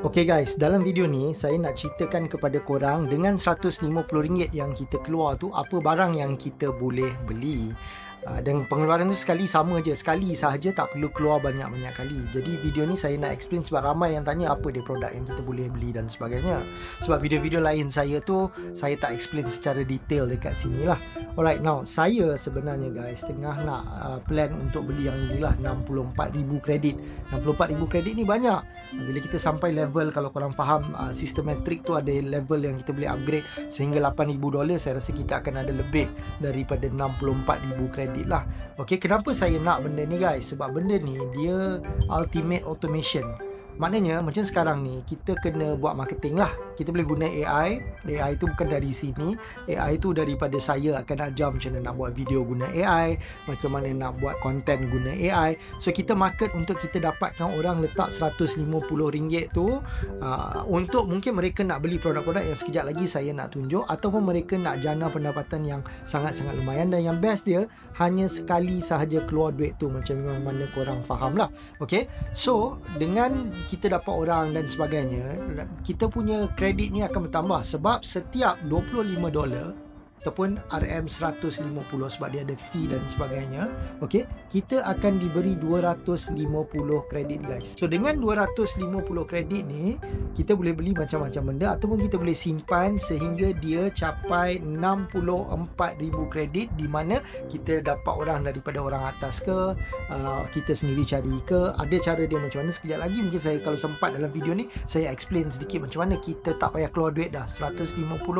Okay guys, dalam video ni saya nak ceritakan kepada korang dengan RM150 yang kita keluar tu apa barang yang kita boleh beli. Dan pengeluaran tu sekali sama je, sekali sahaja, tak perlu keluar banyak-banyak kali. Jadi video ni saya nak explain sebab ramai yang tanya apa dia produk yang kita boleh beli dan sebagainya. Sebab video-video lain saya tu saya tak explain secara detail dekat sini lah. Alright, now saya sebenarnya guys tengah nak plan untuk beli yang inilah, 64,000 kredit. 64,000 kredit ni banyak. Bila kita sampai level, kalau korang faham systematic tu ada level yang kita boleh upgrade sehingga $8,000, saya rasa kita akan ada lebih daripada 64,000 kredit lah. Okay, kenapa saya nak benda ni guys? Sebab benda ni dia ultimate automation. Maknanya macam sekarang ni kita kena buat marketing lah. Kita boleh guna AI. AI tu bukan dari sini. AI tu daripada saya akan ajar macam mana nak buat video guna AI, macam mana nak buat content guna AI. So kita market untuk kita dapatkan orang letak RM150 tu untuk mungkin mereka nak beli produk-produk yang sekejap lagi saya nak tunjuk, ataupun mereka nak jana pendapatan yang sangat-sangat lumayan. Dan yang best dia hanya sekali sahaja keluar duit tu, macam mana korang faham lah. Okay, so dengan kita dapat orang dan sebagainya, kita punya kredit ni akan bertambah sebab setiap $25 ataupun RM150 sebab dia ada fee dan sebagainya, okay, kita akan diberi 250 kredit guys. So dengan 250 kredit ni kita boleh beli macam-macam benda, ataupun kita boleh simpan sehingga dia capai 64,000 kredit, di mana kita dapat orang daripada orang atas ke, kita sendiri cari ke, ada cara dia macam mana. Sekejap lagi mungkin saya kalau sempat dalam video ni saya explain sedikit macam mana kita tak payah keluar duit dah. RM150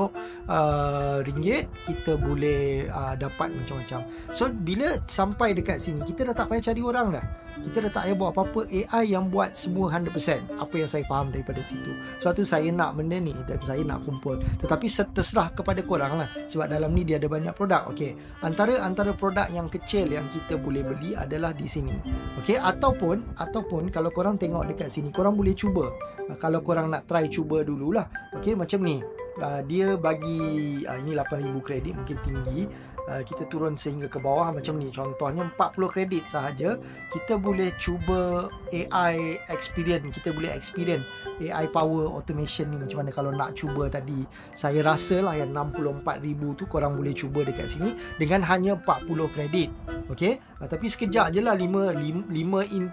kita boleh dapat macam-macam. So bila sampai dekat sini kita dah tak payah cari orang dah. Kita dah tak payah buat apa-apa, AI yang buat semua 100%. Apa yang saya faham daripada situ. Sebab tu saya nak benda ni dan saya nak kumpul. Tetapi terserah kepada korang lah, sebab dalam ni dia ada banyak produk. Okey, antara produk yang kecil yang kita boleh beli adalah di sini. Okey, ataupun kalau korang tengok dekat sini, korang boleh cuba. Kalau korang nak try, cuba dululah. Okey, macam ni. Dia bagi ini 8,000 kredit, mungkin tinggi. Kita turun sehingga ke bawah macam ni. Contohnya 40 kredit sahaja kita boleh cuba AI experience. Kita boleh experience AI power automation ni macam mana. Kalau nak cuba tadi, saya rasa lah yang 64,000 tu korang boleh cuba dekat sini dengan hanya 40 kredit. Okay, tapi sekejap je lah. 5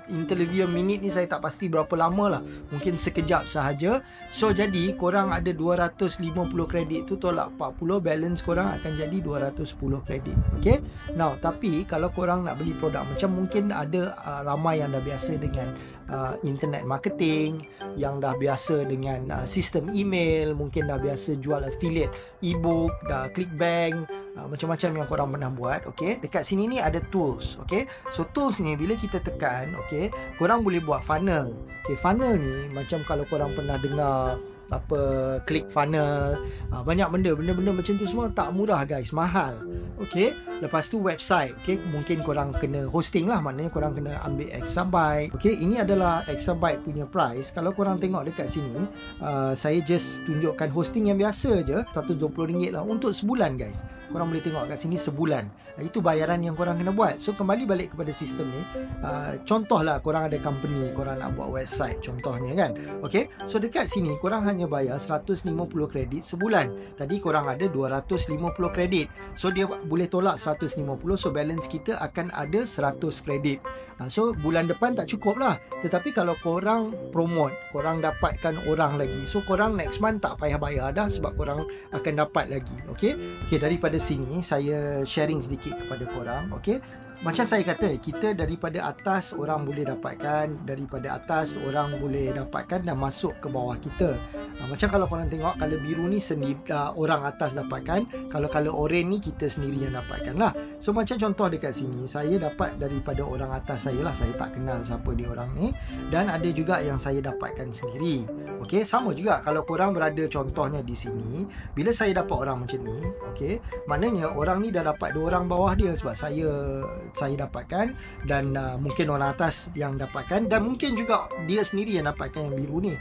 interview minit ni saya tak pasti berapa lama lah, mungkin sekejap sahaja. So jadi korang ada 250 kredit tu tolak 40, balance korang akan jadi 210 kredit. Okay, now tapi kalau korang nak beli produk macam, mungkin ada ramai yang dah biasa dengan internet marketing, yang dah biasa dengan sistem email, mungkin dah biasa jual affiliate ebook, dah clickbank, macam-macam yang korang pernah buat. Okay, dekat sini ni ada tools. Okay, so tools ni bila kita tekan, okay, korang boleh buat funnel. Okay, funnel ni macam kalau korang pernah dengar apa click funnel, banyak benda macam tu semua tak murah guys, mahal. Okey, lepas tu website. Okey, mungkin korang kena hosting lah, maknanya korang kena ambil exabyte. Okey, ini adalah exabyte punya price. Kalau korang tengok dekat sini, saya just tunjukkan hosting yang biasa je, RM120 lah untuk sebulan guys. Korang boleh tengok kat sini sebulan. Itu bayaran yang korang kena buat. So kembali balik kepada sistem ni, contohlah korang ada company, korang nak buat website contohnya kan. Okey, so dekat sini korang hanya bayar 150 kredit sebulan. Tadi korang ada 250 kredit. So dia boleh tolak 150, so balance kita akan ada 100 kredit. So bulan depan tak cukup lah. Tetapi kalau korang promote, korang dapatkan orang lagi, so korang next month tak payah bayar dah sebab korang akan dapat lagi. Okey, daripada sini saya sharing sedikit kepada korang. Okey, macam saya kata, kita daripada atas orang boleh dapatkan, daripada atas orang boleh dapatkan dan masuk ke bawah kita. Macam kalau korang tengok, color biru ni sendiri orang atas dapatkan, kalau color orange ni kita sendiri yang dapatkan lah. So macam contoh dekat sini, saya dapat daripada orang atas saya lah, saya tak kenal siapa dia orang ni, dan ada juga yang saya dapatkan sendiri. Okey, sama juga kalau korang berada contohnya di sini, bila saya dapat orang macam ni, okey, maknanya orang ni dah dapat 2 orang bawah dia sebab saya dapatkan, dan mungkin orang atas yang dapatkan, dan mungkin juga dia sendiri yang dapatkan yang biru ni,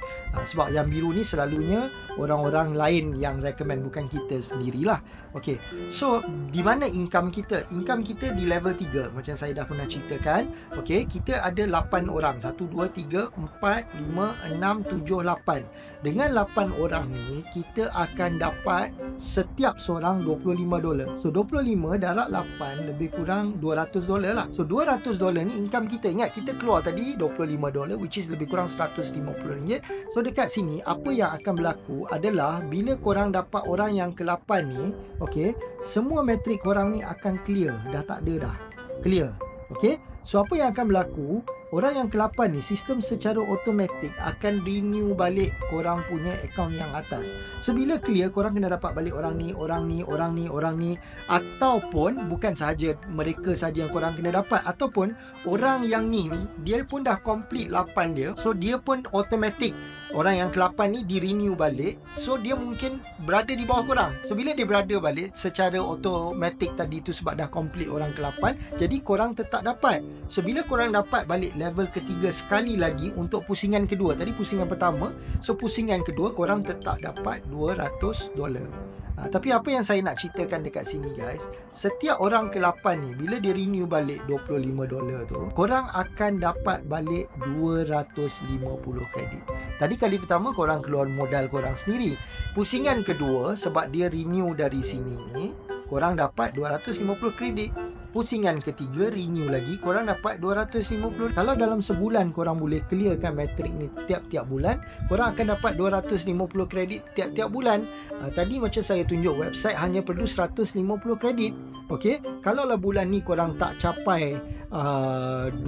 sebab yang biru ni selalu selalunya orang-orang lain yang recommend, bukan kita sendirilah. Okey. So, di mana income kita? Income kita di level 3 macam saya dah pernah ceritakan. Okey, kita ada 8 orang. 1 2 3 4 5 6 7 8. Dengan 8 orang ni, kita akan dapat setiap seorang $25. So 25 darab 8 lebih kurang $200 lah. So $200 ni income kita. Ingat kita keluar tadi $25, which is lebih kurang RM150. So dekat sini apa yang akan berlaku adalah bila korang dapat orang yang ke-8 ni, okey, semua metrik korang ni akan clear. Dah tak ada dah. Clear. Okey. So apa yang akan berlaku, orang yang ke-8 ni, sistem secara automatik akan renew balik korang punya akaun yang atas. So bila clear, korang kena dapat balik orang ni, orang ni, orang ni, orang ni. Ataupun bukan sahaja mereka saja yang korang kena dapat, ataupun orang yang ni dia pun dah complete 8 dia. So dia pun automatic, orang yang ke-8 ni di renew balik. So dia mungkin berada di bawah korang. So bila dia berada balik secara automatic tadi tu sebab dah complete orang ke-8, jadi korang tetap dapat. So bila korang dapat balik level ketiga sekali lagi untuk pusingan kedua, tadi pusingan pertama, so pusingan kedua korang tetap dapat $200. Tapi apa yang saya nak ceritakan dekat sini guys, setiap orang ke-8 ni bila dia renew balik $25 tu, korang akan dapat balik 250 kredit. Tadi kali pertama korang keluar modal korang sendiri. Pusingan kedua sebab dia renew dari sini ni, korang dapat 250 kredit. Pusingan ketiga renew lagi, korang dapat 250. Kalau dalam sebulan korang boleh clearkan metrik ni tiap-tiap bulan, korang akan dapat 250 kredit tiap-tiap bulan. Tadi macam saya tunjuk, website hanya perlu 150 kredit. Okey, kalaulah bulan ni korang tak capai 250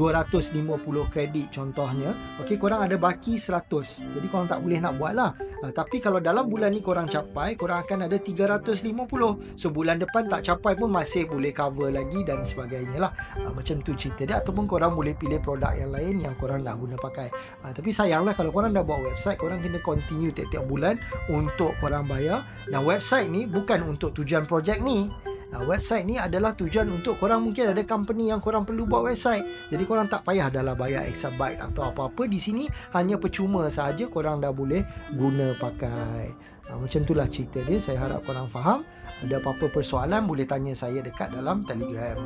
kredit contohnya, okey, korang ada baki 100. Jadi korang tak boleh nak buat lah. Tapi kalau dalam bulan ni korang capai, korang akan ada 350. So bulan depan tak capai pun masih boleh cover lagi dan sebagainya lah. Macam tu cerita dia. Ataupun korang boleh pilih produk yang lain yang korang nak guna pakai. Tapi sayanglah kalau korang dah buat website, korang kena continue tiap-tiap bulan untuk korang bayar. Dan website ni bukan untuk tujuan projek ni. Website ni adalah tujuan untuk korang, mungkin ada company yang korang perlu buat website. Jadi korang tak payah dalam bayar exabyte atau apa-apa. Di sini hanya percuma sahaja korang dah boleh guna pakai. Macam itulah cerita dia. Saya harap korang faham. Ada apa-apa persoalan boleh tanya saya dekat dalam Telegram.